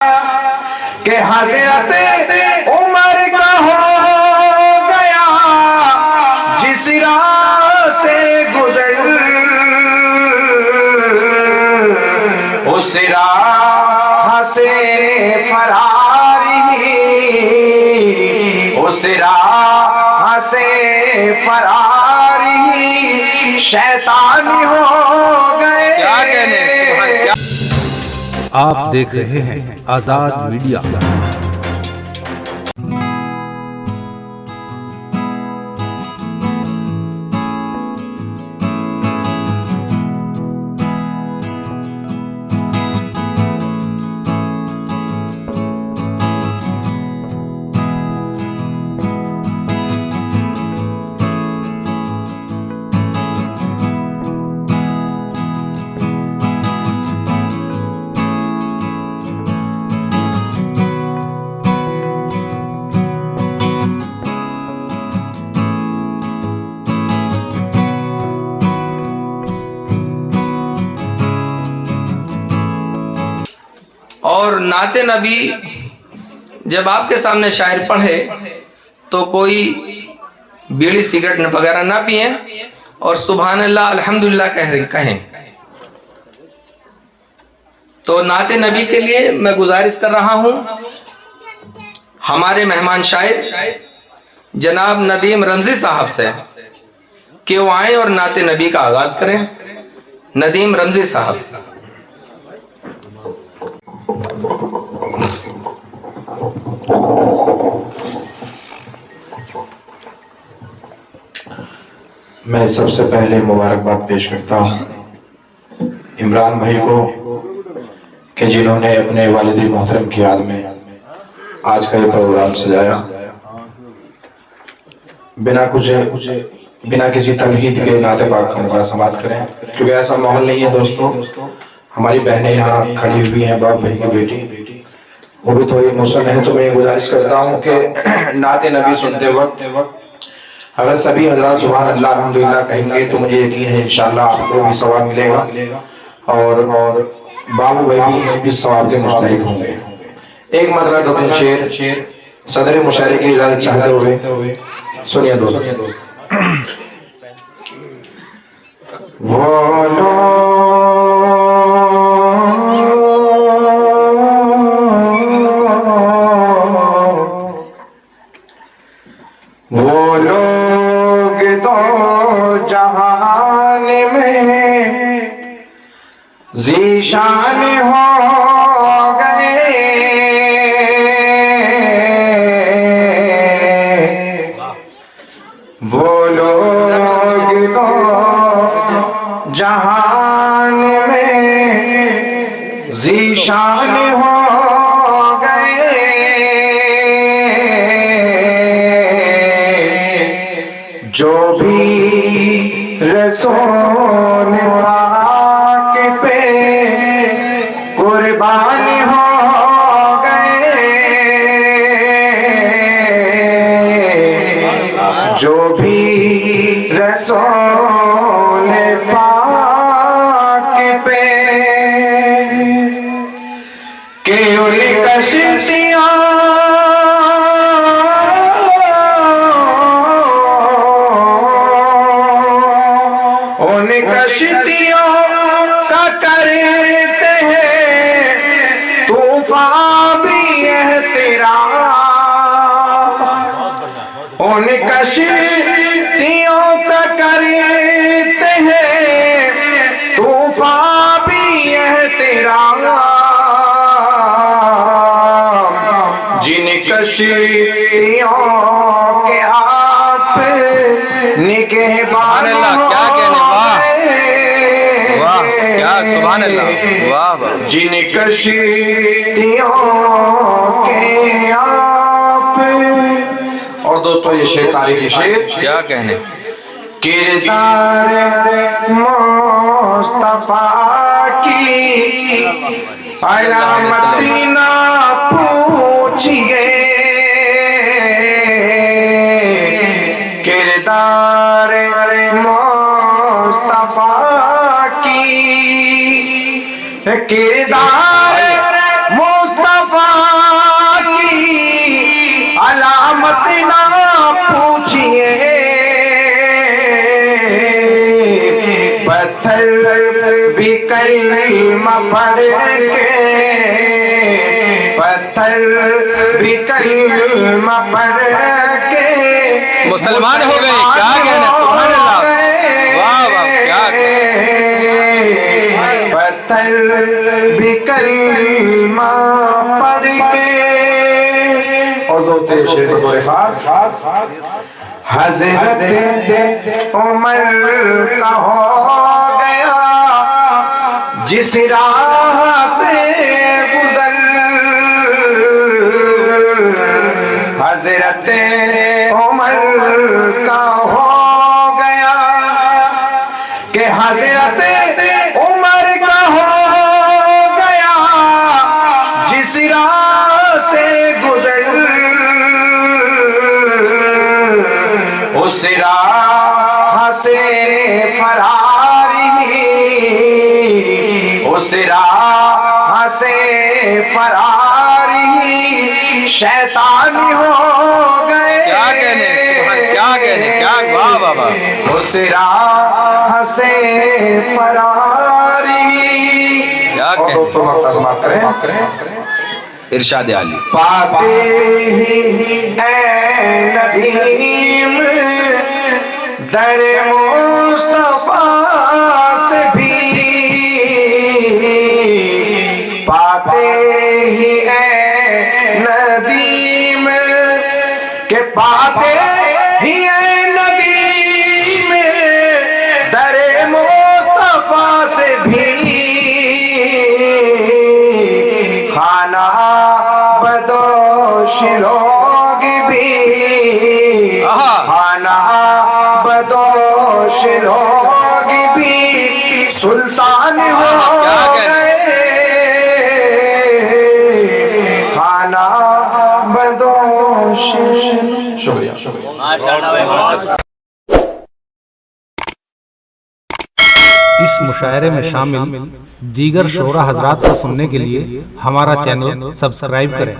कि हज़रत उमर का हो गया जिस राह से गुजर, उस राह से फरारी, उस राह से फरारी शैतान हो गए। क्या कहने, आप देख रहे हैं आजाद मीडिया। और नाते नबी जब आपके सामने शायर पढ़े तो कोई बीड़ी सिगरेट वगैरह ना पिए और सुभान अल्लाह अल्हम्दुलिल्लाह कहें। तो नाते नबी के लिए मैं गुजारिश कर रहा हूं हमारे मेहमान शायर जनाब नदीम रमजी साहब से कि वो आए और नाते नबी का आगाज करें। नदीम रमजी साहब। मैं सबसे पहले मुबारकबाद पेश करता हूँ इमरान भाई को कि जिन्होंने अपने वालिद मोहतरम की याद में आज का ये प्रोग्राम सजाया। बिना किसी तमहीद के नाते पाक का मुकाबला समाप्त करें, क्योंकि ऐसा माहौल नहीं है। दोस्तों, हमारी बहनें यहाँ खड़ी हुई हैं, बाप भाई की बेटी, वो भी थोड़ी मुसलन है। तो मैं गुजारिश करता हूँ कि नाते नबी सुनते वक्त अगर सभी हज़रात सुभान अल्लाह अल्हम्दुलिल्लाह कहेंगे तो मुझे यकीन है इंशाअल्लाह आपको भी सवाब मिलेगा और बाबू भाई भी इस सवाब के मुस्तहिक होंगे। एक मतलब दो तीन शेर सदर मुशायरे की इजाजत चाहते हुए सुनिए दोस्तों। वो लोग तो जहान में ज़ीशान हो गए, वो लोग तो जहान में ज़ीशान हो जो भी रसूल पाक पे कुर्बान हो गए, जो भी रसूल पाक पे केवल कश्तियाँ कश्तियों का करते हैं तूफान भी है तेरा, उन कश्तियों का करते हैं तूफान भी है तेरा, जिन कश्तियों के आप निगहबान सुभान अल्लाह, वाह वाह। जिन कश्तियों के आप। और दोस्तों ये शेर तारीखी शेर क्या कहने, किरदार मुस्तफा की अलामत ना पूछिए, किरदार मुस्तफा की किरदार मुस्तफा कलमा पढ़ के, पत्थर भी कलमा पढ़ के मुसलमान हो गए। क्या कहना, सुभान अल्लाह, वाह वाह, क्या पत्थर भी कलमा पढ़ के। और दो तेरे शेर बतौर खास। हज़रत उमर का हो गया जिस राह से गुजर, हज़रत उमर का हो गया कि हज़रत उमर का हो गया जिस राह से गुजर, उस राह से फरारी, उस राह से फरारी शैतान हो गए। क्या कहने, क्या कहने, क्या, वाह वाह वाह। उस राह से फरारी। क्या और कहने, दोस्तों वक्त समाप्त करें। इरशाद आली। पाते ही ऐ नदीम दर मुस्तफा से भी, पाते ही ऐ नदीम के, पाते ही ऐ नदीम दर मुस्तफा से भी खाना बदोश लोग भी, खाना बदोश लोग भी सुल्तान हो गए, खाना बदोश। शुक्रिया। इस मुशायरे में शामिल दीगर शोरा हजरात को सुनने के लिए हमारा चैनल सब्सक्राइब करें।